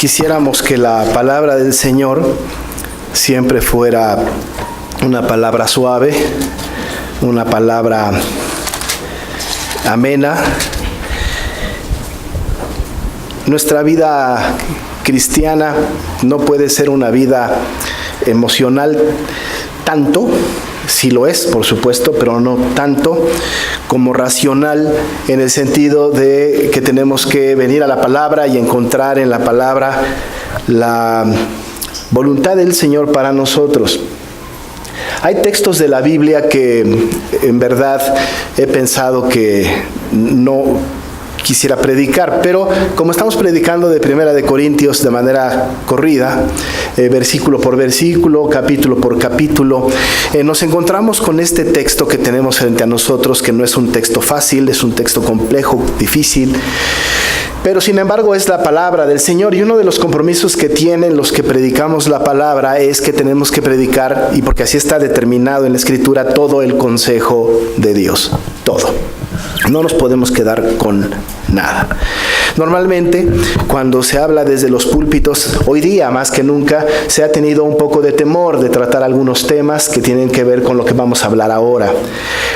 quisiéramos que la palabra del Señor siempre fuera una palabra suave, una palabra amena. Nuestra vida cristiana no puede ser una vida emocional tanto, sí lo es, por supuesto, pero no tanto como racional, en el sentido de que tenemos que venir a la palabra y encontrar en la palabra la voluntad del Señor para nosotros. Hay textos de la Biblia que en verdad he pensado que no quisiera predicar, pero como estamos predicando de Primera de Corintios de manera corrida, versículo por versículo, capítulo por capítulo, nos encontramos con este texto que tenemos frente a nosotros, que no es un texto fácil, es un texto complejo, difícil, pero sin embargo es la palabra del Señor, y uno de los compromisos que tienen los que predicamos la palabra es que tenemos que predicar, y porque así está determinado en la Escritura, todo el consejo de Dios, todo. No nos podemos quedar con nada. Normalmente, cuando se habla desde los púlpitos, hoy día más que nunca, se ha tenido un poco de temor de tratar algunos temas que tienen que ver con lo que vamos a hablar ahora.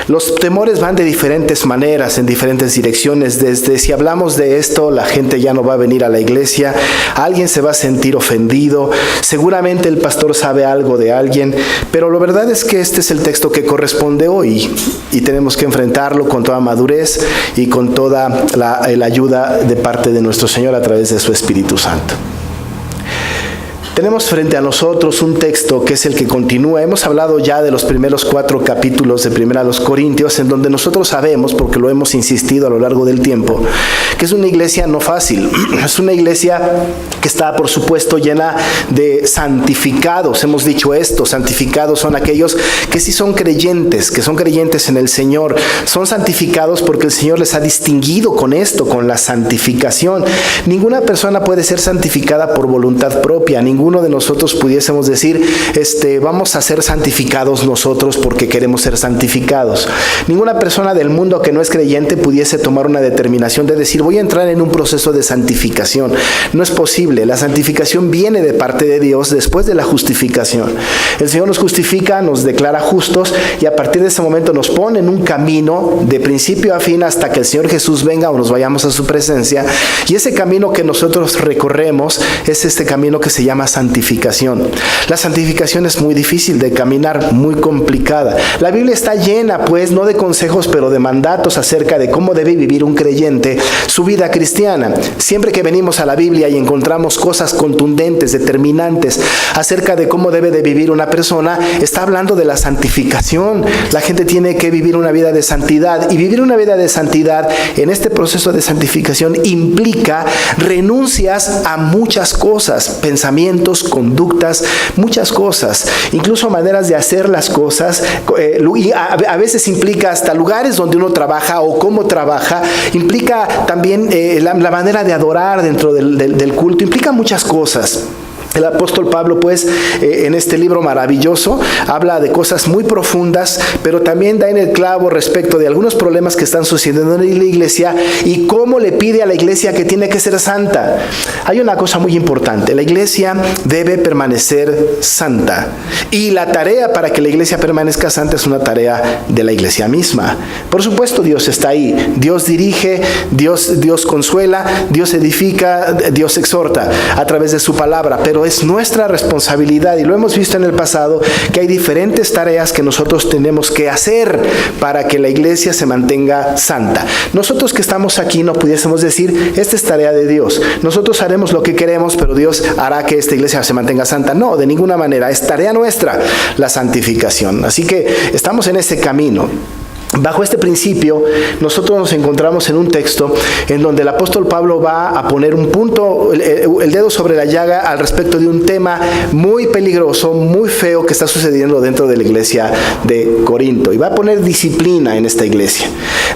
Los temores van de diferentes maneras, en diferentes direcciones. Desde si hablamos de esto, la gente ya no va a venir a la iglesia, alguien se va a sentir ofendido, seguramente el pastor sabe algo de alguien, pero la verdad es que este es el texto que corresponde hoy y tenemos que enfrentarlo con toda madurez y con toda la ayuda de parte de nuestro Señor a través de su Espíritu Santo. Tenemos frente a nosotros un texto que es el que continúa. Hemos hablado ya de los primeros 4 capítulos de Primera a los Corintios, en donde nosotros sabemos, porque lo hemos insistido a lo largo del tiempo, que es una iglesia no fácil. Es una iglesia que está, por supuesto, llena de santificados. Hemos dicho esto, santificados son aquellos que sí son creyentes, que son creyentes en el Señor. Son santificados porque el Señor les ha distinguido con esto, con la santificación. Ninguna persona puede ser santificada por voluntad propia. Ninguno de nosotros pudiésemos decir, vamos a ser santificados nosotros porque queremos ser santificados. Ninguna persona del mundo que no es creyente pudiese tomar una determinación de decir, voy a entrar en un proceso de santificación. No es posible. La santificación viene de parte de Dios después de la justificación. El Señor nos justifica, nos declara justos y a partir de ese momento nos pone en un camino de principio a fin hasta que el Señor Jesús venga o nos vayamos a su presencia. Y ese camino que nosotros recorremos es este camino que se llama santificación. La santificación es muy difícil de caminar, muy complicada. La Biblia está llena, pues, no de consejos, pero de mandatos acerca de cómo debe vivir un creyente su vida cristiana. Siempre que venimos a la Biblia y encontramos cosas contundentes, determinantes, acerca de cómo debe de vivir una persona, está hablando de la santificación. La gente tiene que vivir una vida de santidad, y vivir una vida de santidad en este proceso de santificación implica renuncias a muchas cosas, pensamientos, conductas, muchas cosas, incluso maneras de hacer las cosas, y a veces implica hasta lugares donde uno trabaja o cómo trabaja, implica también la manera de adorar dentro del culto, implica muchas cosas. El apóstol Pablo, pues, en este libro maravilloso, habla de cosas muy profundas, pero también da en el clavo respecto de algunos problemas que están sucediendo en la iglesia y cómo le pide a la iglesia que tiene que ser santa. Hay una cosa muy importante: la iglesia debe permanecer santa. Y la tarea para que la iglesia permanezca santa es una tarea de la iglesia misma. Por supuesto, Dios está ahí. Dios dirige, Dios consuela, Dios edifica, Dios exhorta a través de su palabra, pero es nuestra responsabilidad, y lo hemos visto en el pasado, que hay diferentes tareas que nosotros tenemos que hacer para que la iglesia se mantenga santa. Nosotros que estamos aquí no pudiésemos decir, esta es tarea de Dios, nosotros haremos lo que queremos, pero Dios hará que esta iglesia se mantenga santa. No, de ninguna manera, es tarea nuestra la santificación. Así que estamos en ese camino. Bajo este principio, nosotros nos encontramos en un texto en donde el apóstol Pablo va a poner un punto, el dedo sobre la llaga al respecto de un tema muy peligroso, muy feo que está sucediendo dentro de la iglesia de Corinto. Y va a poner disciplina en esta iglesia.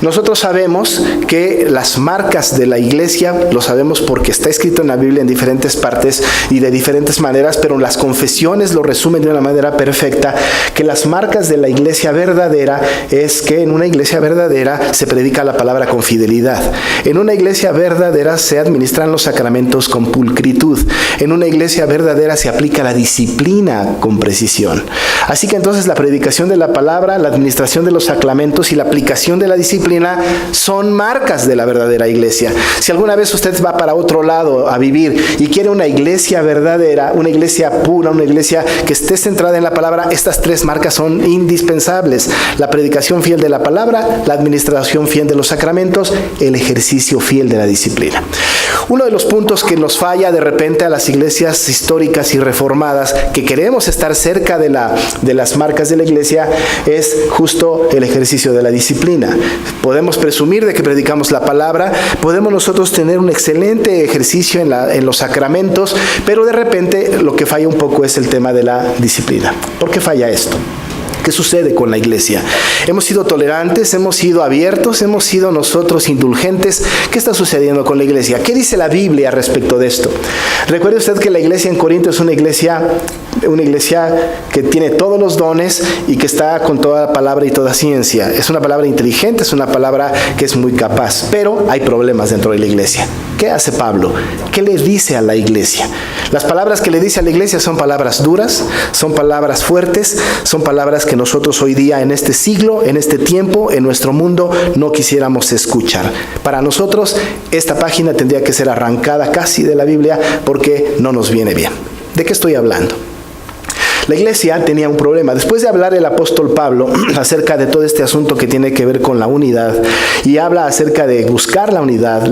Nosotros sabemos que las marcas de la iglesia, lo sabemos porque está escrito en la Biblia en diferentes partes y de diferentes maneras, pero las confesiones lo resumen de una manera perfecta, que las marcas de la iglesia verdadera es que en una iglesia verdadera se predica la palabra con fidelidad. En una iglesia verdadera se administran los sacramentos con pulcritud. En una iglesia verdadera se aplica la disciplina con precisión. Así que entonces la predicación de la palabra, la administración de los sacramentos y la aplicación de la disciplina son marcas de la verdadera iglesia. Si alguna vez usted va para otro lado a vivir y quiere una iglesia verdadera, una iglesia pura, una iglesia que esté centrada en la palabra, estas tres marcas son indispensables: la predicación fiel de la palabra, la administración fiel de los sacramentos, el ejercicio fiel de la disciplina. Uno de los puntos que nos falla de repente a las iglesias históricas y reformadas, que queremos estar cerca de las marcas de la iglesia, es justo el ejercicio de la disciplina. Podemos presumir de que predicamos la palabra, podemos nosotros tener un excelente ejercicio en los sacramentos, pero de repente lo que falla un poco es el tema de la disciplina. ¿Por qué falla esto? ¿Qué sucede con la iglesia? Hemos sido tolerantes, hemos sido abiertos, hemos sido nosotros indulgentes. ¿Qué está sucediendo con la iglesia? ¿Qué dice la Biblia respecto de esto? Recuerde usted que la iglesia en Corinto es una iglesia que tiene todos los dones y que está con toda palabra y toda ciencia. Es una palabra inteligente, es una palabra que es muy capaz, pero hay problemas dentro de la iglesia. ¿Qué hace Pablo? ¿Qué le dice a la iglesia? Las palabras que le dice a la iglesia son palabras duras, son palabras fuertes, son palabras que nosotros hoy día, en este siglo, en este tiempo, en nuestro mundo, no quisiéramos escuchar. Para nosotros, esta página tendría que ser arrancada casi de la Biblia porque no nos viene bien. ¿De qué estoy hablando? La iglesia tenía un problema. Después de hablar el apóstol Pablo acerca de todo este asunto que tiene que ver con la unidad, y habla acerca de buscar la unidad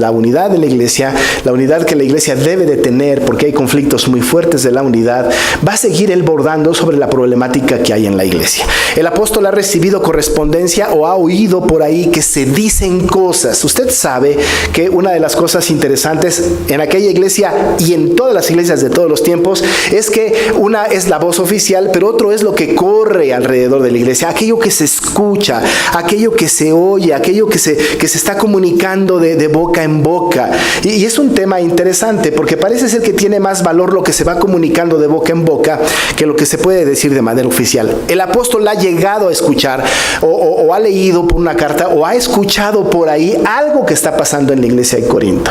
de la iglesia, la unidad que la iglesia debe de tener porque hay conflictos muy fuertes de la unidad, va a seguir él bordando sobre la problemática que hay en la iglesia. El apóstol ha recibido correspondencia o ha oído por ahí que se dicen cosas. Usted sabe que una de las cosas interesantes en aquella iglesia y en todas las iglesias de todos los tiempos es que una es la voz oficial, pero otro es lo que corre alrededor de la iglesia, aquello que se escucha, aquello que se oye, aquello que se está comunicando de boca en boca. Y es un tema interesante porque parece ser que tiene más valor lo que se va comunicando de boca en boca que lo que se puede decir de manera oficial. El apóstol ha llegado a escuchar o ha leído por una carta o ha escuchado por ahí algo que está pasando en la iglesia de Corinto,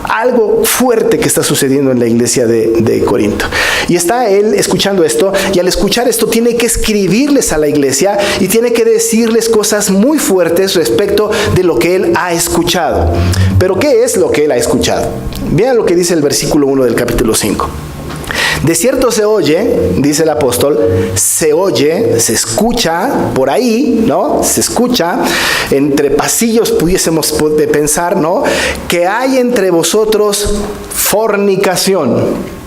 algo fuerte que está sucediendo en la iglesia de Corinto. Y está él escuchando esto, y al escuchar esto tiene que escribirles a la iglesia y tiene que decirles cosas muy fuertes respecto de lo que él ha escuchado. Pero ¿qué es lo que él ha escuchado? Vean lo que dice el versículo 1 del capítulo 5. De cierto se oye, dice el apóstol, se oye, se escucha por ahí, ¿no? Se escucha, entre pasillos pudiésemos pensar, ¿no? Que hay entre vosotros fornicación.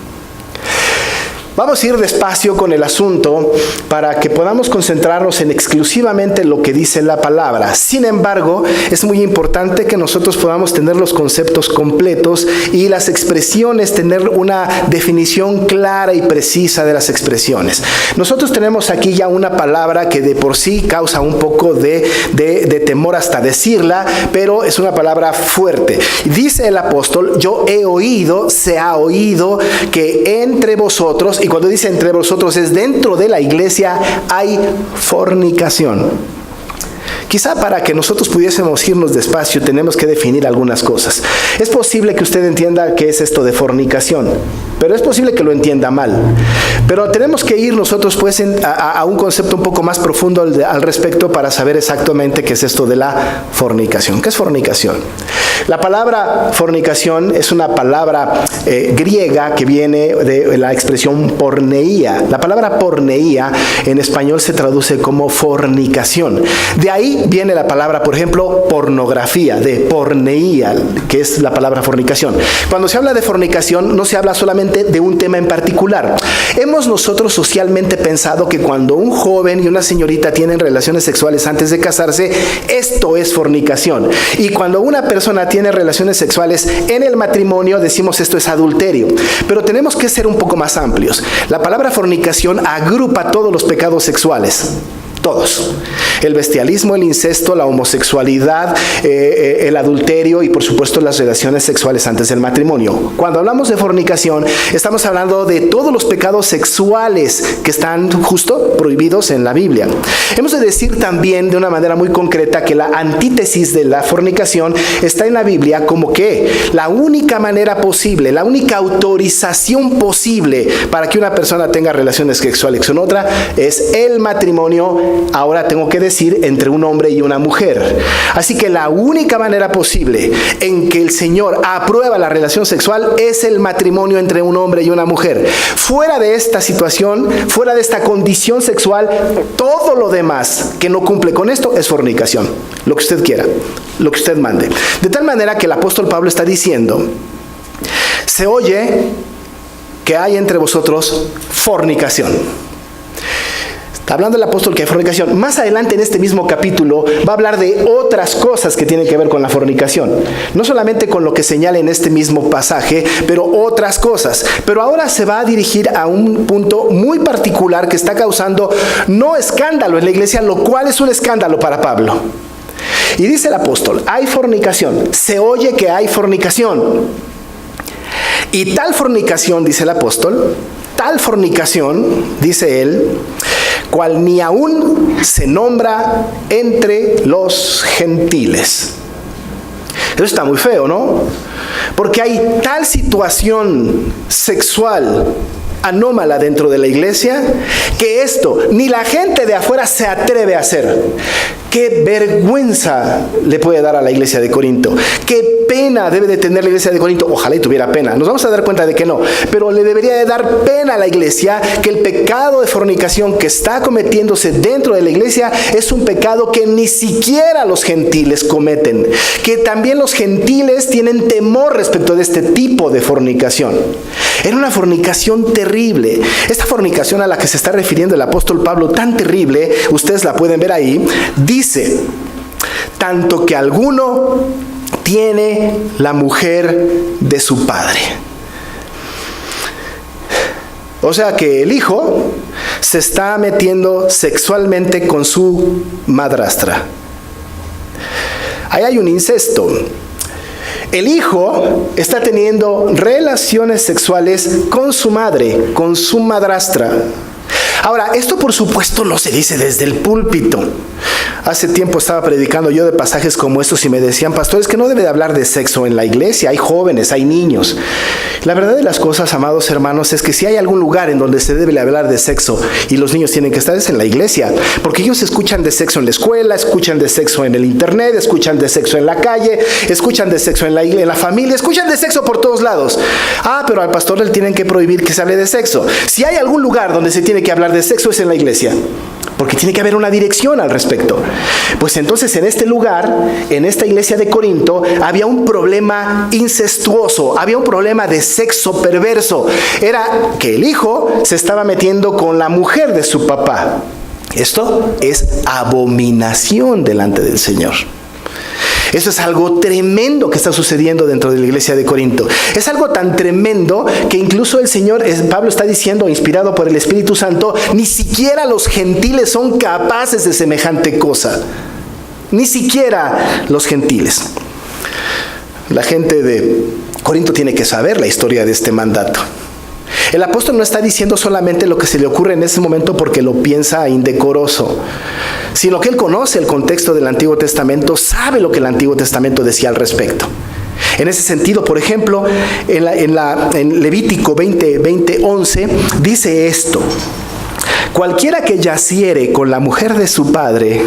Vamos a ir despacio con el asunto para que podamos concentrarnos en exclusivamente lo que dice la palabra. Sin embargo, es muy importante que nosotros podamos tener los conceptos completos y las expresiones, tener una definición clara y precisa de las expresiones. Nosotros tenemos aquí ya una palabra que de por sí causa un poco de temor hasta decirla, pero es una palabra fuerte. Dice el apóstol, yo he oído, se ha oído que entre vosotros, y cuando dice entre vosotros es dentro de la iglesia, hay fornicación. Quizá para que nosotros pudiésemos irnos despacio tenemos que definir algunas cosas. Es posible que usted entienda qué es esto de fornicación, pero es posible que lo entienda mal. Pero tenemos que ir nosotros pues a un concepto un poco más profundo al respecto para saber exactamente qué es esto de la fornicación. ¿Qué es fornicación? La palabra fornicación es una palabra griega que viene de la expresión porneía. La palabra porneía en español se traduce como fornicación. De ahí viene la palabra, por ejemplo, pornografía, de porneía, que es la palabra fornicación. Cuando se habla de fornicación, no se habla solamente de un tema en particular. Hemos nosotros socialmente pensado que cuando un joven y una señorita tienen relaciones sexuales antes de casarse, esto es fornicación. Y cuando una persona tiene relaciones sexuales en el matrimonio, decimos esto es adulterio. Pero tenemos que ser un poco más amplios. La palabra fornicación agrupa todos los pecados sexuales. Todos. El bestialismo, el incesto, la homosexualidad, el adulterio y por supuesto las relaciones sexuales antes del matrimonio. Cuando hablamos de fornicación, estamos hablando de todos los pecados sexuales que están justo prohibidos en la Biblia. Hemos de decir también de una manera muy concreta que la antítesis de la fornicación está en la Biblia como que la única manera posible, la única autorización posible para que una persona tenga relaciones sexuales con otra es el matrimonio, ahora tengo que decir, entre un hombre y una mujer. Así que la única manera posible en que el Señor aprueba la relación sexual es el matrimonio entre un hombre y una mujer. Fuera de esta situación, fuera de esta condición sexual, todo lo demás que no cumple con esto es fornicación. Lo que usted quiera, lo que usted mande. De tal manera que el apóstol Pablo está diciendo, se oye que hay entre vosotros fornicación. Está hablando el apóstol que hay fornicación. Más adelante en este mismo capítulo va a hablar de otras cosas que tienen que ver con la fornicación. No solamente con lo que señala en este mismo pasaje, pero otras cosas. Pero ahora se va a dirigir a un punto muy particular que está causando no escándalo en la iglesia, lo cual es un escándalo para Pablo. Y dice el apóstol, hay fornicación. Se oye que hay fornicación. Y tal fornicación, dice el apóstol, tal fornicación, dice él, cual ni aún se nombra entre los gentiles. Eso está muy feo, ¿no? Porque hay tal situación sexual anómala dentro de la iglesia que esto ni la gente de afuera se atreve a hacer. Qué vergüenza le puede dar a la iglesia de Corinto. Qué pena debe de tener la iglesia de Corinto. Ojalá y tuviera pena. Nos vamos a dar cuenta de que no. Pero le debería de dar pena a la iglesia que el pecado de fornicación que está cometiéndose dentro de la iglesia es un pecado que ni siquiera los gentiles cometen. Que también los gentiles tienen temor respecto de este tipo de fornicación. Era una fornicación terrible. Esta fornicación a la que se está refiriendo el apóstol Pablo, tan terrible, ustedes la pueden ver ahí, dice, tanto que alguno tiene la mujer de su padre. O sea que el hijo se está metiendo sexualmente con su madrastra. Ahí hay un incesto. El hijo está teniendo relaciones sexuales con su madre, con su madrastra. Ahora, esto por supuesto no se dice desde el púlpito. Hace tiempo estaba predicando yo de pasajes como estos y me decían, pastor, es que no debe de hablar de sexo en la iglesia, hay jóvenes, hay niños. La verdad de las cosas, amados hermanos, es que si hay algún lugar en donde se debe de hablar de sexo y los niños tienen que estar es en la iglesia, porque ellos escuchan de sexo en la escuela, escuchan de sexo en el internet, escuchan de sexo en la calle, escuchan de sexo en la familia, escuchan de sexo por todos lados. Pero al pastor le tienen que prohibir que se hable de sexo. Si hay algún lugar donde se tiene que hablar de sexo es en la iglesia, porque tiene que haber una dirección al respecto. Pues entonces en este lugar, en esta iglesia de Corinto, había un problema incestuoso, había un problema de sexo perverso. Era que el hijo se estaba metiendo con la mujer de su papá. Esto es abominación delante del Señor. Eso es algo tremendo que está sucediendo dentro de la iglesia de Corinto. Es algo tan tremendo que incluso el Señor, Pablo está diciendo, inspirado por el Espíritu Santo, ni siquiera los gentiles son capaces de semejante cosa. Ni siquiera los gentiles. La gente de Corinto tiene que saber la historia de este mandato. El apóstol no está diciendo solamente lo que se le ocurre en ese momento porque lo piensa indecoroso, sino que él conoce el contexto del Antiguo Testamento, sabe lo que el Antiguo Testamento decía al respecto. En ese sentido, por ejemplo, en Levítico 20:11 dice esto: cualquiera que yaciere con la mujer de su padre,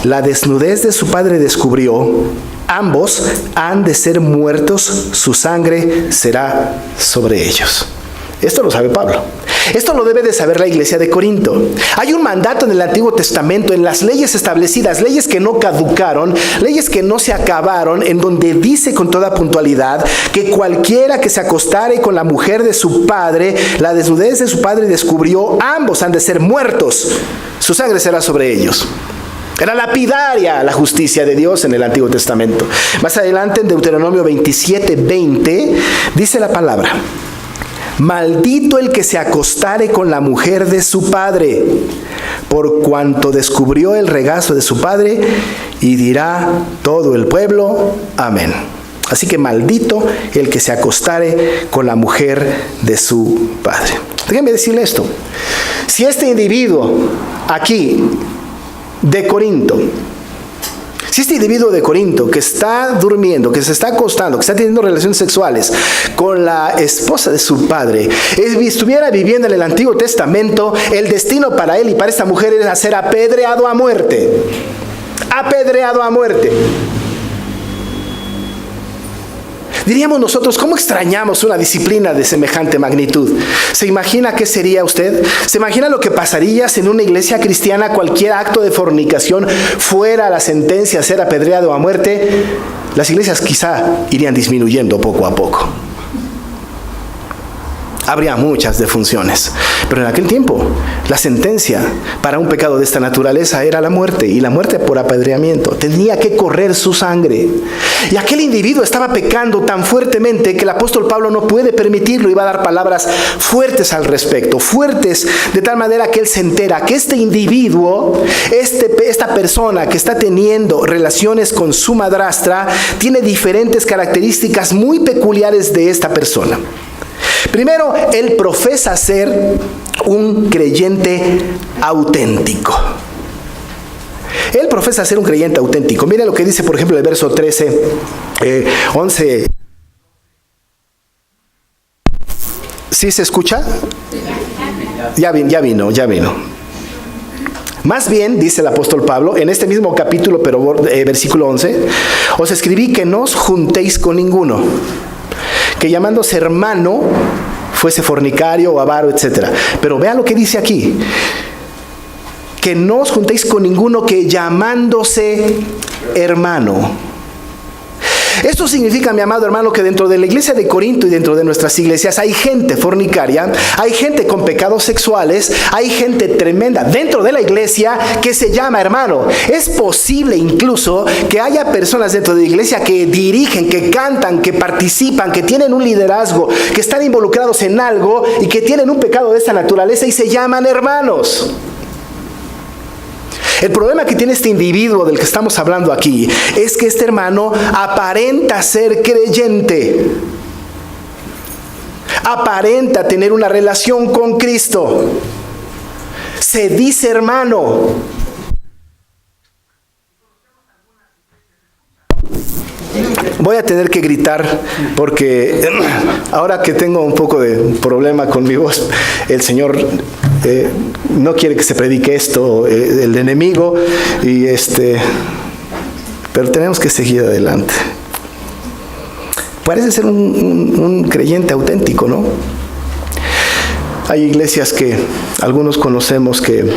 la desnudez de su padre descubrió, ambos han de ser muertos, su sangre será sobre ellos. Esto lo sabe Pablo. Esto lo debe de saber la iglesia de Corinto. Hay un mandato en el Antiguo Testamento, en las leyes establecidas, leyes que no caducaron, leyes que no se acabaron, en donde dice con toda puntualidad que cualquiera que se acostare con la mujer de su padre, la desnudez de su padre descubrió, ambos han de ser muertos, su sangre será sobre ellos. Era lapidaria la justicia de Dios en el Antiguo Testamento. Más adelante en Deuteronomio 27:20 dice la palabra: Maldito el que se acostare con la mujer de su padre, por cuanto descubrió el regazo de su padre, y dirá todo el pueblo, amén. Así que maldito el que se acostare con la mujer de su padre. Déjenme decirle esto. Si este individuo aquí de Corinto, si este individuo de Corinto que está durmiendo, que se está acostando, que está teniendo relaciones sexuales con la esposa de su padre, estuviera viviendo en el Antiguo Testamento, el destino para él y para esta mujer era ser apedreado a muerte. Apedreado a muerte. Diríamos nosotros, ¿cómo extrañamos una disciplina de semejante magnitud? ¿Se imagina qué sería usted? ¿Se imagina lo que pasaría si en una iglesia cristiana cualquier acto de fornicación fuera la sentencia a ser apedreado a muerte? Las iglesias quizá irían disminuyendo poco a poco. Habría muchas defunciones. Pero en aquel tiempo, la sentencia para un pecado de esta naturaleza era la muerte, y la muerte por apedreamiento. Tenía que correr su sangre. Y aquel individuo estaba pecando tan fuertemente que el apóstol Pablo no puede permitirlo. Iba a dar palabras fuertes al respecto, fuertes de tal manera que él se entera que este individuo, esta persona que está teniendo relaciones con su madrastra, tiene diferentes características muy peculiares de esta persona. Primero, él profesa ser un creyente auténtico. Él profesa ser un creyente auténtico. Mira lo que dice, por ejemplo, el verso 13, 11. ¿Sí se escucha? Ya vino. Más bien, dice el apóstol Pablo, en este mismo capítulo, pero versículo 11, os escribí que no os juntéis con ninguno, que llamándose hermano fuese fornicario o avaro, etc. Pero vea lo que dice aquí. Que no os juntéis con ninguno que llamándose hermano. Esto significa, mi amado hermano, que dentro de la iglesia de Corinto y dentro de nuestras iglesias hay gente fornicaria, hay gente con pecados sexuales, hay gente tremenda dentro de la iglesia que se llama hermano. Es posible incluso que haya personas dentro de la iglesia que dirigen, que cantan, que participan, que tienen un liderazgo, que están involucrados en algo y que tienen un pecado de esa naturaleza y se llaman hermanos. El problema que tiene este individuo del que estamos hablando aquí es que este hermano aparenta ser creyente. Aparenta tener una relación con Cristo. Se dice hermano. Voy a tener que gritar porque ahora que tengo un poco de problema con mi voz, el Señor no quiere que se predique esto, el enemigo, y pero tenemos que seguir adelante. Parece ser un creyente auténtico, ¿no? Hay iglesias que algunos conocemos que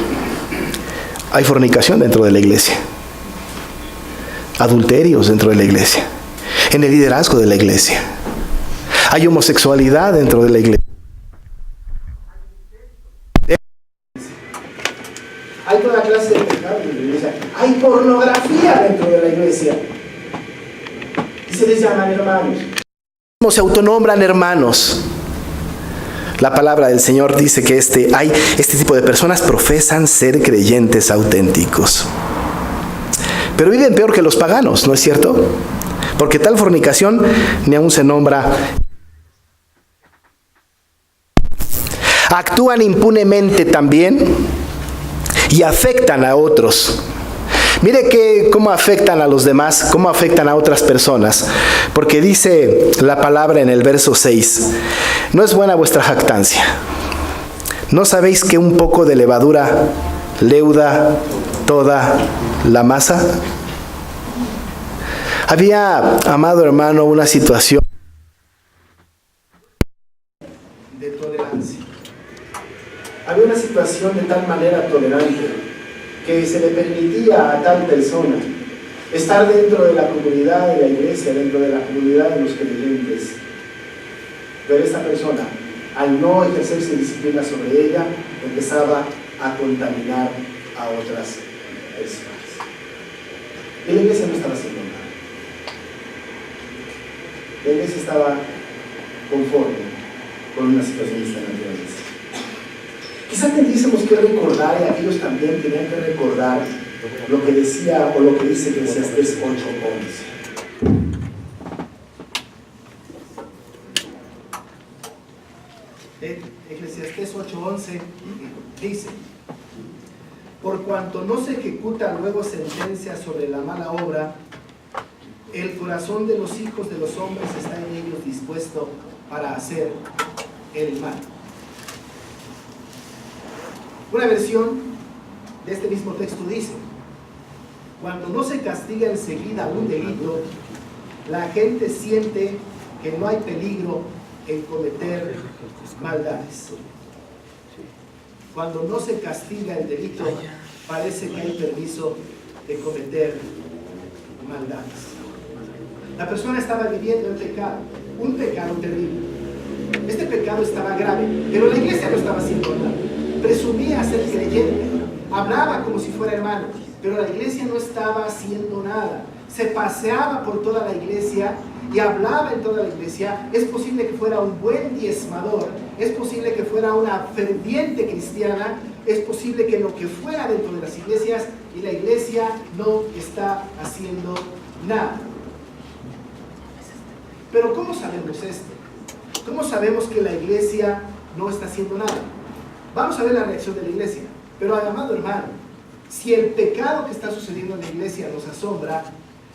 hay fornicación dentro de la iglesia, adulterios dentro de la iglesia, en el liderazgo de la iglesia. Hay homosexualidad dentro de la iglesia. Hay toda clase de pecado en la iglesia. Hay pornografía dentro de la iglesia. Y se les llaman hermanos. Se autonombran hermanos. La palabra del Señor dice que este tipo de personas profesan ser creyentes auténticos. Pero viven peor que los paganos, ¿no es cierto? Porque tal fornicación ni aún se nombra. Actúan impunemente también y afectan a otros. Mire cómo afectan a los demás, cómo afectan a otras personas. Porque dice la palabra en el verso 6, no es buena vuestra jactancia. ¿No sabéis que un poco de levadura leuda toda la masa? Había, amado hermano, una situación de tolerancia. Había una situación de tal manera tolerante que se le permitía a tal persona estar dentro de la comunidad de la iglesia, dentro de la comunidad de los creyentes. Pero esta persona, al no ejercerse disciplina sobre ella, empezaba a contaminar a otras personas. Y la iglesia no estaba haciendo nada. La iglesia estaba conforme. con una situación de esta naturaleza. Quizá tendríamos que recordar, y aquellos también tenían que recordar lo que decía o lo que dice Eclesiastés 8:11. Eclesiastés 8:11 dice: por cuanto no se ejecuta luego sentencia sobre la mala obra, el corazón de los hijos de los hombres está en ellos dispuesto para hacer el mal. Una versión de este mismo texto dice: cuando no se castiga enseguida un delito, la gente siente que no hay peligro en cometer maldades. Cuando no se castiga el delito, parece que hay permiso de cometer maldades. La persona estaba viviendo el pecado, un pecado terrible. Este pecado estaba grave, pero la iglesia no estaba haciendo nada. Presumía ser creyente, hablaba como si fuera hermano, pero la iglesia no estaba haciendo nada. Se paseaba por toda la iglesia y hablaba en toda la iglesia. Es posible que fuera un buen diezmador, es posible que fuera una ferviente cristiana, es posible que lo que fuera dentro de las iglesias, y la iglesia no está haciendo nada. Pero ¿cómo sabemos esto? ¿Cómo sabemos que la iglesia no está haciendo nada? Vamos a ver la reacción de la iglesia. Pero, amado hermano, si el pecado que está sucediendo en la iglesia nos asombra,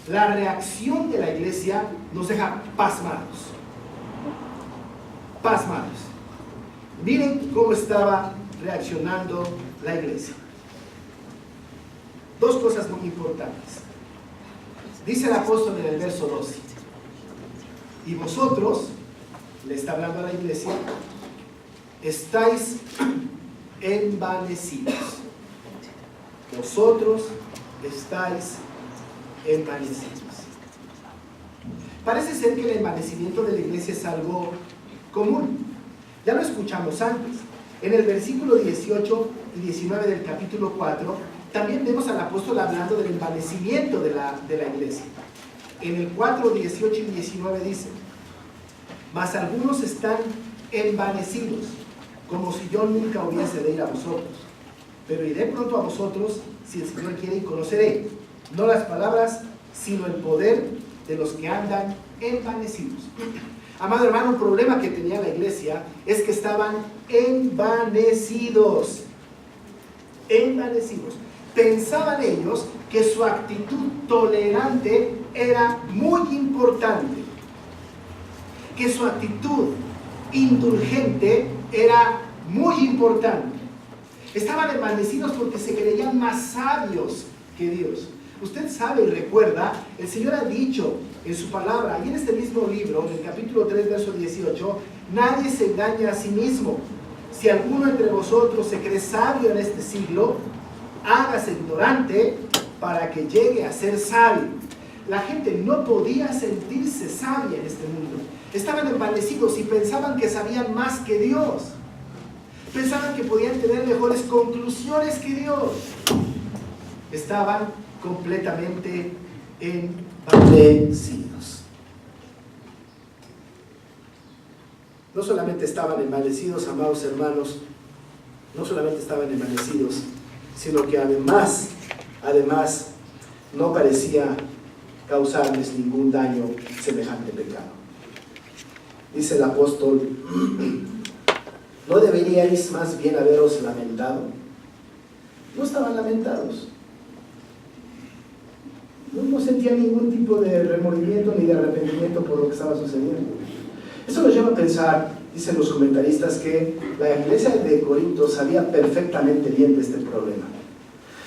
la reacción de la iglesia nos deja pasmados. Pasmados. Miren cómo estaba reaccionando la iglesia. Dos cosas muy importantes. Dice el apóstol en el verso 12: y vosotros, le está hablando a la iglesia, estáis envanecidos. Vosotros estáis envanecidos. Parece ser que el envanecimiento de la iglesia es algo común. Ya lo escuchamos antes. En el versículo 18 y 19 del capítulo 4, también vemos al apóstol hablando del envanecimiento de la iglesia. En el 4, 18 y 19 dice: mas algunos están envanecidos, como si yo nunca hubiese de ir a vosotros. Pero iré pronto a vosotros, si el Señor quiere, y conoceré, no las palabras, sino el poder de los que andan envanecidos. Amado hermano, un problema que tenía la iglesia es que estaban envanecidos. Envanecidos. Pensaban ellos que su actitud tolerante era muy importante, que su actitud indulgente era muy importante. Estaban envanecidos porque se creían más sabios que Dios. Usted sabe y recuerda, el Señor ha dicho en su palabra, y en este mismo libro, en el capítulo 3, verso 18, nadie se engaña a sí mismo. Si alguno entre vosotros se cree sabio en este siglo, hágase ignorante para que llegue a ser sabio. La gente no podía sentirse sabia en este mundo. Estaban envanecidos y pensaban que sabían más que Dios. Pensaban que podían tener mejores conclusiones que Dios. Estaban completamente envanecidos. No solamente estaban envanecidos, amados hermanos, no solamente estaban envanecidos, sino que además, no parecía causarles ningún daño semejante pecado. Dice el apóstol: ¿no deberíais más bien haberos lamentado? No estaban lamentados. No sentían ningún tipo de remordimiento ni de arrepentimiento por lo que estaba sucediendo. Eso nos lleva a pensar, dicen los comentaristas, que la iglesia de Corinto sabía perfectamente bien de este problema.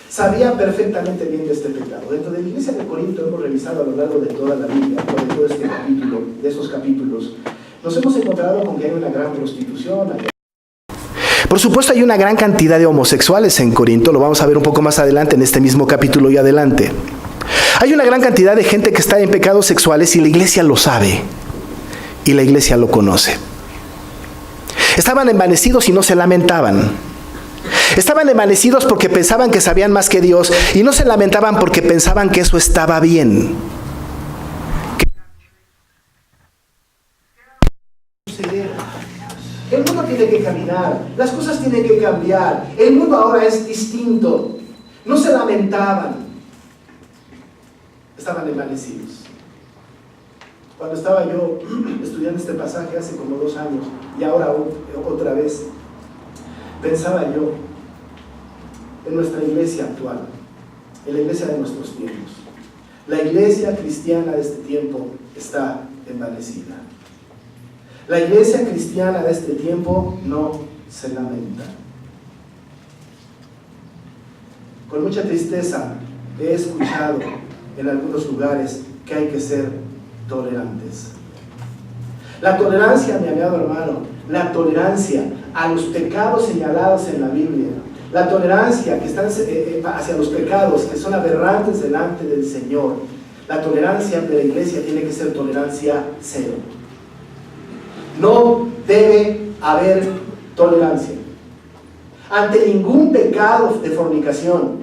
Sabía perfectamente bien de este pecado. Dentro de la iglesia de Corinto hemos revisado a lo largo de toda la Biblia, de todo este capítulo, de esos capítulos, nos hemos encontrado con que hay una gran prostitución. Por supuesto, hay una gran cantidad de homosexuales en Corinto, lo vamos a ver un poco más adelante en este mismo capítulo y adelante. Hay una gran cantidad de gente que está en pecados sexuales y la iglesia lo sabe y la iglesia lo conoce. Estaban envanecidos y no se lamentaban. Estaban envanecidos porque pensaban que sabían más que Dios y no se lamentaban porque pensaban que eso estaba bien. caminar, las cosas tienen que cambiar, el mundo ahora es distinto. No se lamentaban, estaban envanecidos. Cuando estaba yo estudiando este pasaje hace como 2 años, y ahora otra vez, pensaba yo en nuestra iglesia actual, en la iglesia de nuestros tiempos. La iglesia cristiana de este tiempo está envanecida. La iglesia cristiana de este tiempo no se lamenta. Con mucha tristeza he escuchado en algunos lugares que hay que ser tolerantes. La tolerancia, mi amado hermano, la tolerancia a los pecados señalados en la Biblia, la tolerancia que están hacia los pecados que son aberrantes delante del Señor, la tolerancia de la iglesia tiene que ser tolerancia cero. No debe haber tolerancia ante ningún pecado de fornicación.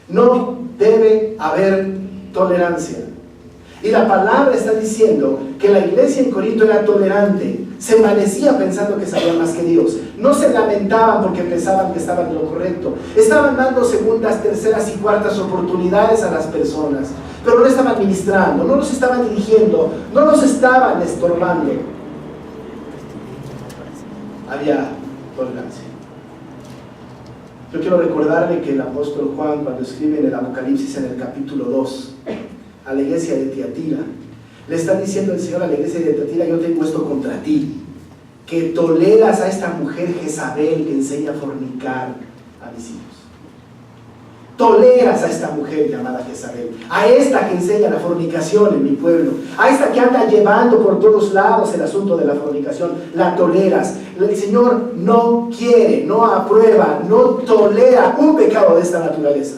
No debe haber tolerancia. Y la palabra está diciendo que la iglesia en Corinto era tolerante, se envanecía pensando que sabían más que Dios. No se lamentaban porque pensaban que estaban en lo correcto. Estaban dando segundas, terceras y cuartas oportunidades a las personas, pero no estaban ministrando, no los estaban dirigiendo, no los estaban estorbando. Había tolerancia. Yo quiero recordarle que el apóstol Juan, cuando escribe en el Apocalipsis en el capítulo 2, a la iglesia de Tiatira, le está diciendo el Señor a la iglesia de Tiatira: yo tengo esto contra ti, que toleras a esta mujer Jezabel que enseña a fornicar a mis hijos. Toleras a esta mujer llamada Jezabel, a esta que enseña la fornicación en mi pueblo, a esta que anda llevando por todos lados el asunto de la fornicación, la toleras. El Señor no quiere, no aprueba, no tolera un pecado de esta naturaleza.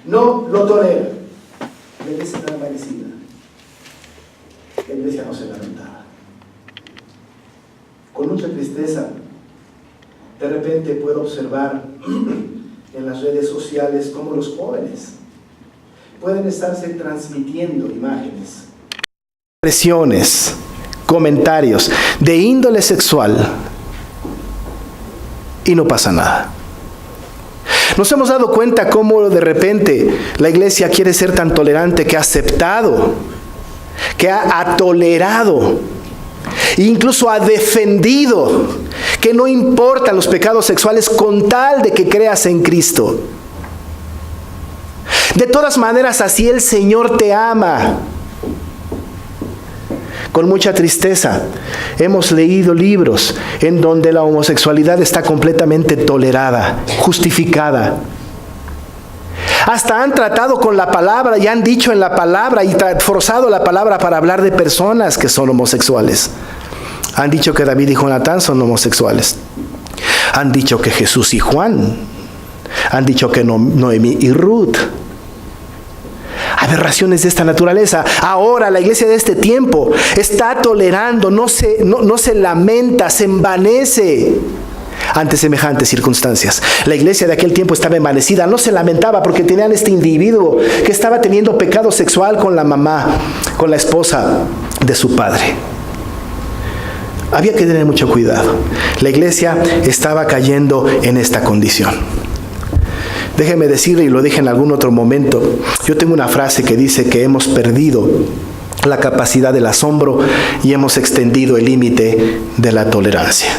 No lo tolera. La iglesia está envanecida. La iglesia no se lamentaba. Con mucha tristeza, de repente puedo observar en las redes sociales cómo los jóvenes pueden estarse transmitiendo imágenes, expresiones, comentarios de índole sexual y no pasa nada. Nos hemos dado cuenta cómo de repente la iglesia quiere ser tan tolerante que ha aceptado, que ha tolerado, e incluso ha defendido que no importan los pecados sexuales con tal de que creas en Cristo. De todas maneras, así el Señor te ama. Con mucha tristeza, hemos leído libros en donde la homosexualidad está completamente tolerada, justificada. Hasta han tratado con la palabra y han dicho en la palabra y forzado la palabra para hablar de personas que son homosexuales. Han dicho que David y Jonatán son homosexuales. Han dicho que Jesús y Juan. Han dicho que Noemí y Ruth. Aberraciones de esta naturaleza. Ahora la iglesia de este tiempo está tolerando, no se lamenta, se envanece ante semejantes circunstancias. La iglesia de aquel tiempo estaba envanecida, no se lamentaba porque tenían este individuo que estaba teniendo pecado sexual con la mamá, con la esposa de su padre. Había que tener mucho cuidado. La iglesia estaba cayendo en esta condición. Déjeme decirle, y lo dije en algún otro momento, yo tengo una frase que dice que hemos perdido la capacidad del asombro y hemos extendido el límite de la tolerancia.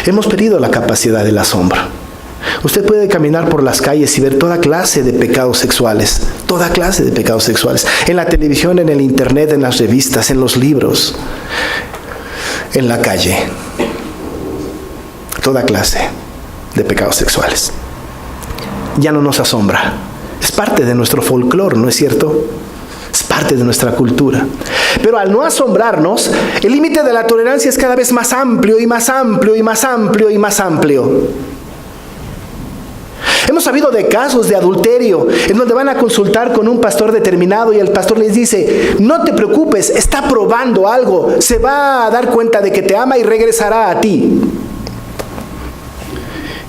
Hemos perdido la capacidad del asombro. Usted puede caminar por las calles y ver toda clase de pecados sexuales, toda clase de pecados sexuales, en la televisión, en el internet, en las revistas, en los libros, en la calle. Toda clase de pecados sexuales. Ya no nos asombra. Es parte de nuestro folclore, ¿no es cierto? Es parte de nuestra cultura. Pero al no asombrarnos, el límite de la tolerancia es cada vez más amplio y más amplio y más amplio y más amplio. Hemos sabido de casos de adulterio en donde van a consultar con un pastor determinado y el pastor les dice: no te preocupes, está probando algo, se va a dar cuenta de que te ama y regresará a ti.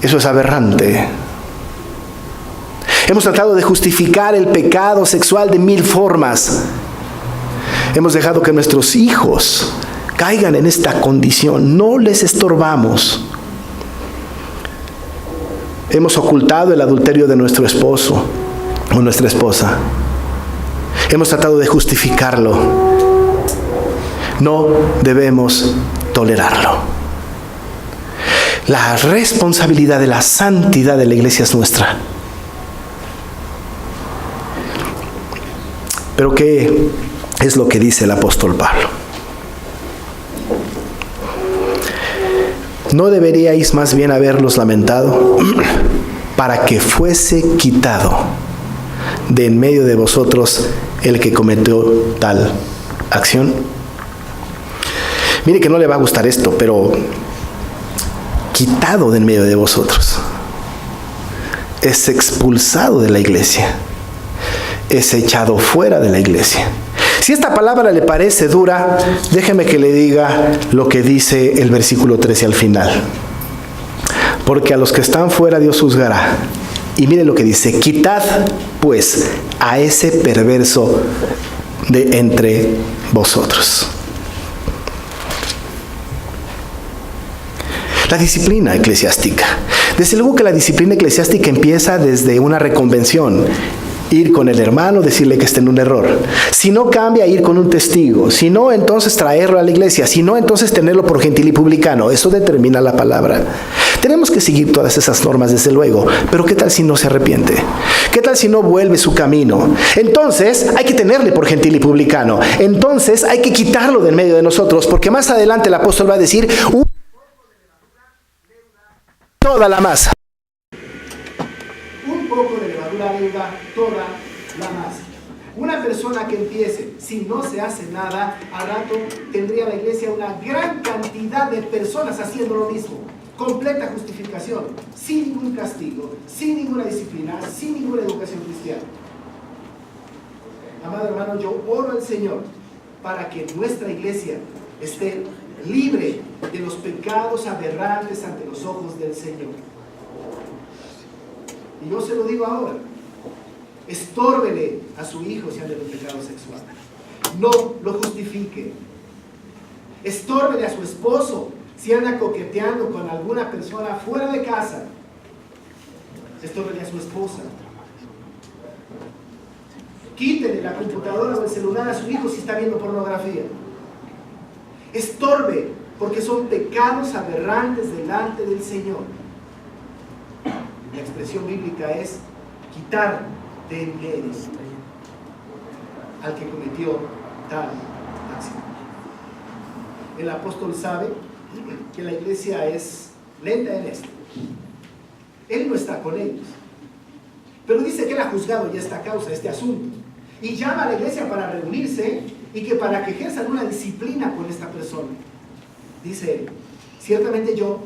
Eso es aberrante. Hemos tratado de justificar el pecado sexual de 1000 formas. Hemos dejado que nuestros hijos caigan en esta condición. No les estorbamos. Hemos ocultado el adulterio de nuestro esposo o nuestra esposa. Hemos tratado de justificarlo. No debemos tolerarlo. La responsabilidad de la santidad de la iglesia es nuestra. Pero ¿qué es lo que dice el apóstol Pablo? ¿No deberíais más bien haberlos lamentado para que fuese quitado de en medio de vosotros el que cometió tal acción? Mire que no le va a gustar esto, pero quitado de en medio de vosotros, es expulsado de la iglesia, es echado fuera de la iglesia. Si esta palabra le parece dura, déjeme que le diga lo que dice el versículo 13 al final. Porque a los que están fuera Dios juzgará. Y mire lo que dice: quitad pues a ese perverso de entre vosotros. La disciplina eclesiástica. Desde luego que la disciplina eclesiástica empieza desde una reconvención. Ir con el hermano, decirle que está en un error. Si no cambia, ir con un testigo. Si no, entonces traerlo a la iglesia. Si no, entonces tenerlo por gentil y publicano. Eso determina la palabra. Tenemos que seguir todas esas normas, desde luego. Pero ¿qué tal si no se arrepiente? ¿Qué tal si no vuelve su camino? Entonces hay que tenerle por gentil y publicano. Entonces hay que quitarlo de en medio de nosotros. Porque más adelante el apóstol va a decir: toda la masa. Un poco de levadura leuda toda la masa. Una persona que empiece, si no se hace nada, al rato tendría la iglesia una gran cantidad de personas haciendo lo mismo. Completa justificación, sin ningún castigo, sin ninguna disciplina, sin ninguna educación cristiana. Amado hermano, yo oro al Señor para que nuestra iglesia esté libre de los pecados aberrantes ante los ojos del Señor. Y yo se lo digo ahora: estórbele a su hijo si anda en un pecado sexual. No lo justifique. Estórbele a su esposo si anda coqueteando con alguna persona fuera de casa. Estórbele a su esposa. Quítele la computadora o el celular a su hijo si está viendo pornografía. Estorbe, porque son pecados aberrantes delante del Señor. La expresión bíblica es quitar de en medio al que cometió tal acción. El apóstol sabe que la iglesia es lenta en esto. Él no está con ellos, pero dice que él ha juzgado ya esta causa, este asunto, y llama a la iglesia para reunirse y que para que ejerzan una disciplina con esta persona. Dice él: ciertamente yo,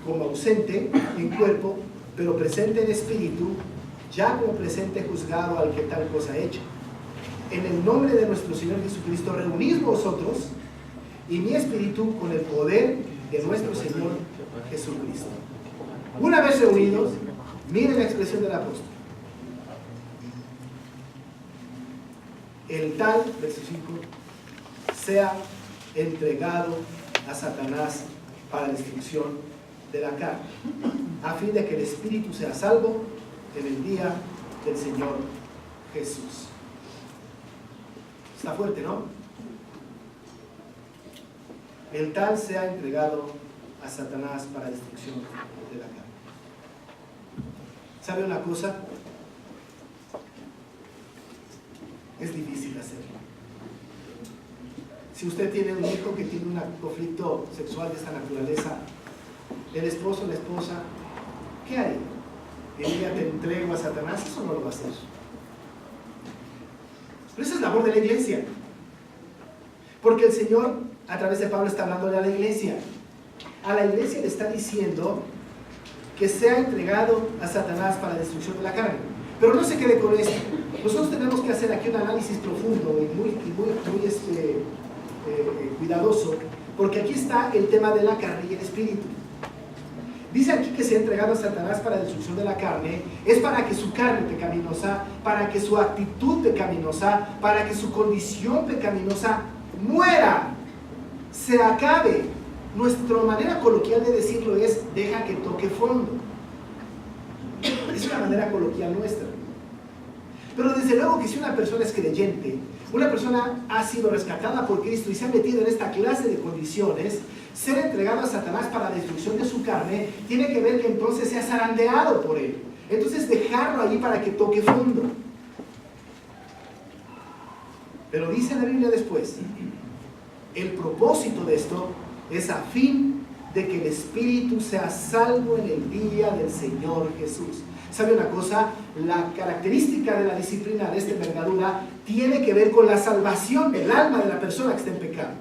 como ausente en cuerpo, pero presente en espíritu, ya como presente juzgado al que tal cosa ha hecho. En el nombre de nuestro Señor Jesucristo reunís vosotros y mi espíritu con el poder de nuestro Señor Jesucristo. Una vez reunidos, miren la expresión del apóstol: el tal, verso 5, sea entregado a Satanás para destrucción de la carne, a fin de que el espíritu sea salvo en el día del Señor Jesús. Está fuerte, ¿no? El tal sea entregado a Satanás para destrucción de la carne. ¿Sabe una cosa? Es difícil hacerlo. Si usted tiene un hijo que tiene un conflicto sexual de esta naturaleza, el esposo o la esposa, ¿qué haría? ¿Diría te entrego a Satanás? Eso no lo va a hacer. Pero esa es labor de la iglesia. Porque el Señor, a través de Pablo, está hablándole a la iglesia. A la iglesia le está diciendo que sea entregado a Satanás para la destrucción de la carne. Pero no se quede con esto. Nosotros tenemos que hacer aquí un análisis profundo y muy cuidadoso, porque aquí está el tema de la carne y el espíritu. Dice aquí que sea entregado a Satanás para la destrucción de la carne, es para que su carne pecaminosa, para que su actitud pecaminosa, para que su condición pecaminosa muera. se acabe. Nuestra manera coloquial de decirlo es: deja que toque fondo. Es una manera coloquial nuestra. Pero desde luego que si una persona es creyente, una persona ha sido rescatada por Cristo y se ha metido en esta clase de condiciones, ser entregado a Satanás para la destrucción de su carne, tiene que ver que entonces sea zarandeado por él. Entonces dejarlo allí para que toque fondo. Pero dice la Biblia después, el propósito de esto es a fin de que el espíritu sea salvo en el día del Señor Jesús. ¿Sabe una cosa? La característica de la disciplina de esta envergadura tiene que ver con la salvación del alma de la persona que está en pecado.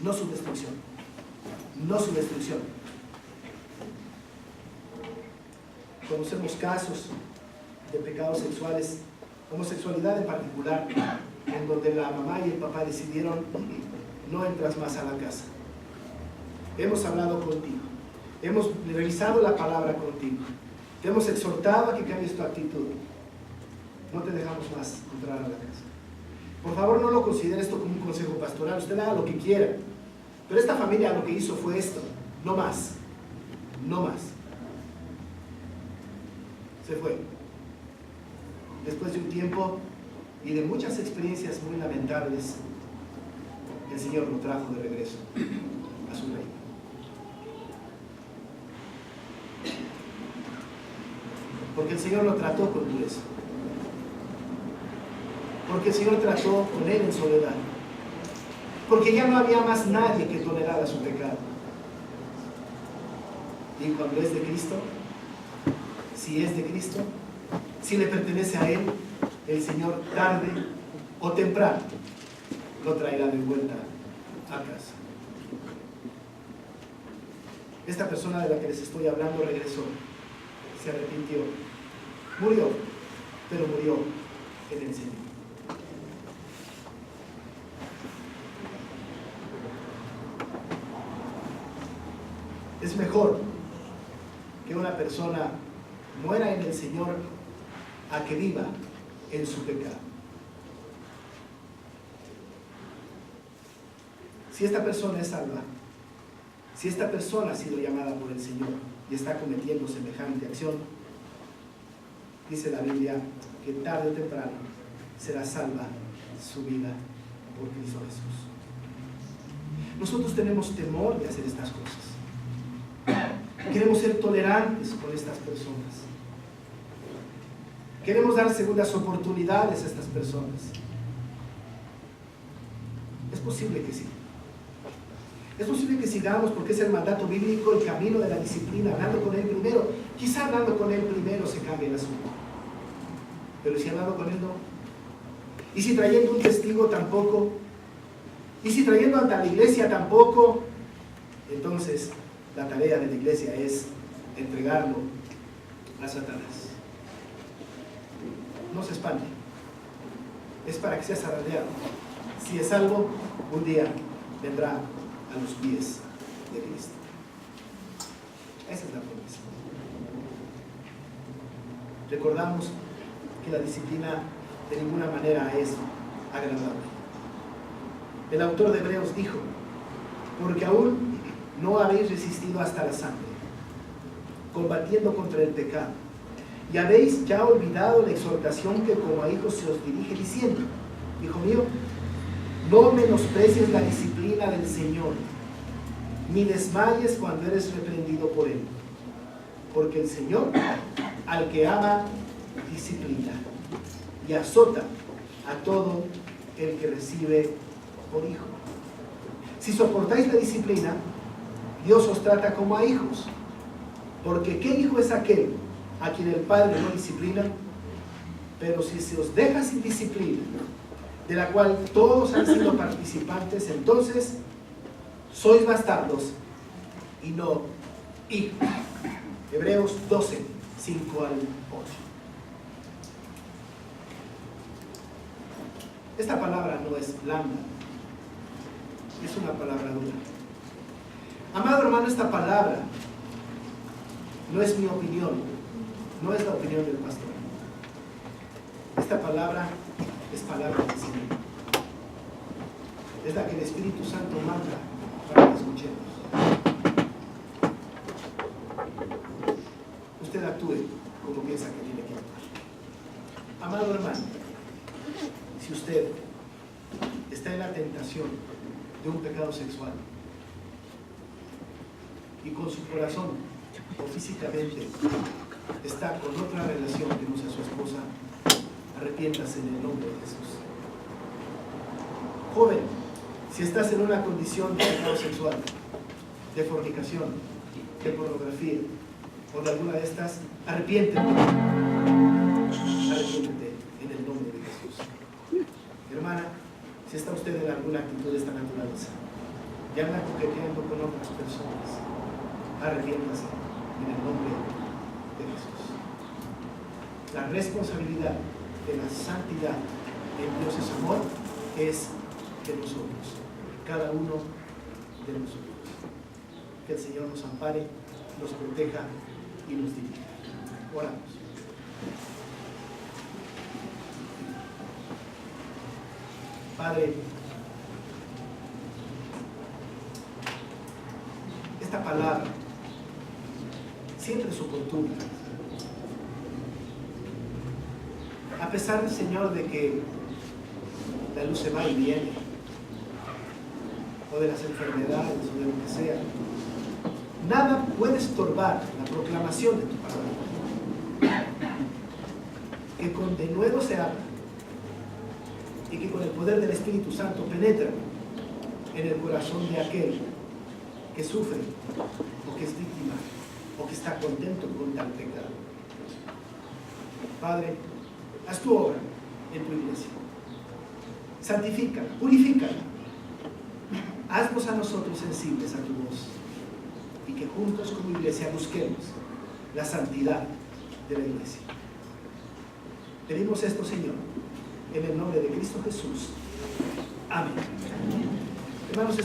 No su destrucción. No su destrucción. Conocemos casos de pecados sexuales, homosexualidad en particular, en donde la mamá y el papá decidieron: no entras más a la casa. Hemos hablado contigo, hemos revisado la palabra contigo, te hemos exhortado a que cambies tu actitud, no te dejamos más entrar a la casa. Por favor, no lo considere esto como un consejo pastoral, usted haga lo que quiera, pero esta familia lo que hizo fue esto: no más, no más. Se fue. Después de un tiempo y de muchas experiencias muy lamentables, el Señor lo trajo de regreso a su reino. Porque el Señor lo trató con dureza. Porque el Señor trató con él en soledad. Porque ya no había más nadie que tolerara su pecado. Y cuando es de Cristo, si es de Cristo, si le pertenece a Él, el Señor tarde o temprano lo traerá de vuelta a casa. Esta persona de la que les estoy hablando regresó, se arrepintió, murió, pero murió en el Señor. Es mejor que una persona muera en el Señor a que viva en su pecado. Si esta persona es salva, si esta persona ha sido llamada por el Señor y está cometiendo semejante acción, dice la Biblia que tarde o temprano será salva su vida por Cristo Jesús. Nosotros tenemos temor de hacer estas cosas. Queremos ser tolerantes con estas personas. Queremos dar segundas oportunidades a estas personas. Es posible que sí. Es posible que sigamos, porque es el mandato bíblico, el camino de la disciplina, hablando con Él primero. Quizá hablando con Él primero se cambie el asunto. Pero si hablando con Él no. Y si trayendo un testigo tampoco. Y si trayendo ante la iglesia tampoco. Entonces la tarea de la iglesia es entregarlo a Satanás. No se espante. Es para que sea zarandeado. Si es salvo, un día vendrá a los pies de Cristo. Esa es la promesa. Recordamos que la disciplina de ninguna manera es agradable. El autor de Hebreos dijo: porque aún no habéis resistido hasta la sangre, combatiendo contra el pecado, y habéis ya olvidado la exhortación que como a hijos se os dirige, diciendo: hijo mío, no menosprecies la disciplina del Señor, ni desmayes cuando eres reprendido por Él, porque el Señor al que ama disciplina y azota a todo el que recibe por hijo. Si soportáis la disciplina, Dios os trata como a hijos, porque ¿qué hijo es aquel a quien el Padre no disciplina? Pero si se os deja sin disciplina, de la cual todos han sido participantes, entonces sois bastardos y no hijos. Hebreos 12, 5 al 8. Esta palabra no es blanda, es una palabra dura. Amado hermano, esta palabra no es mi opinión, no es la opinión del pastor. Esta palabra es palabra del Señor. es la que el Espíritu Santo manda para que escuchemos. Usted actúe como piensa que tiene que actuar. Amado hermano, si usted está en la tentación de un pecado sexual y con su corazón o físicamente está con otra relación que no sea su esposa, arrepiéntase en el nombre de Jesús. Joven, si estás en una condición de pecado sexual, de fornicación, de pornografía o de alguna de estas, arrepiéntete. Arrepiéntete en el nombre de Jesús. Hermana, si está usted en alguna actitud de esta naturaleza, ya anda coqueteando con otras personas, arrepiéntase en el nombre de Jesús. La responsabilidad de la santidad en Dios es amor, es de nosotros, cada uno de nosotros. Que el Señor nos ampare, nos proteja y nos dirija. Oramos. Padre, esta palabra siempre es oportuna. A pesar, Señor, de que la luz se va y viene, o de las enfermedades, o de lo que sea, nada puede estorbar la proclamación de tu palabra. Que con denuedo se habla y que con el poder del Espíritu Santo penetra en el corazón de aquel que sufre, o que es víctima, o que está contento con tal pecado. Padre, haz tu obra en tu iglesia. Santifícala, purifícala. Haznos a nosotros sensibles a tu voz y que juntos como iglesia busquemos la santidad de la iglesia. Pedimos esto, Señor, en el nombre de Cristo Jesús. Amén. Hermanos,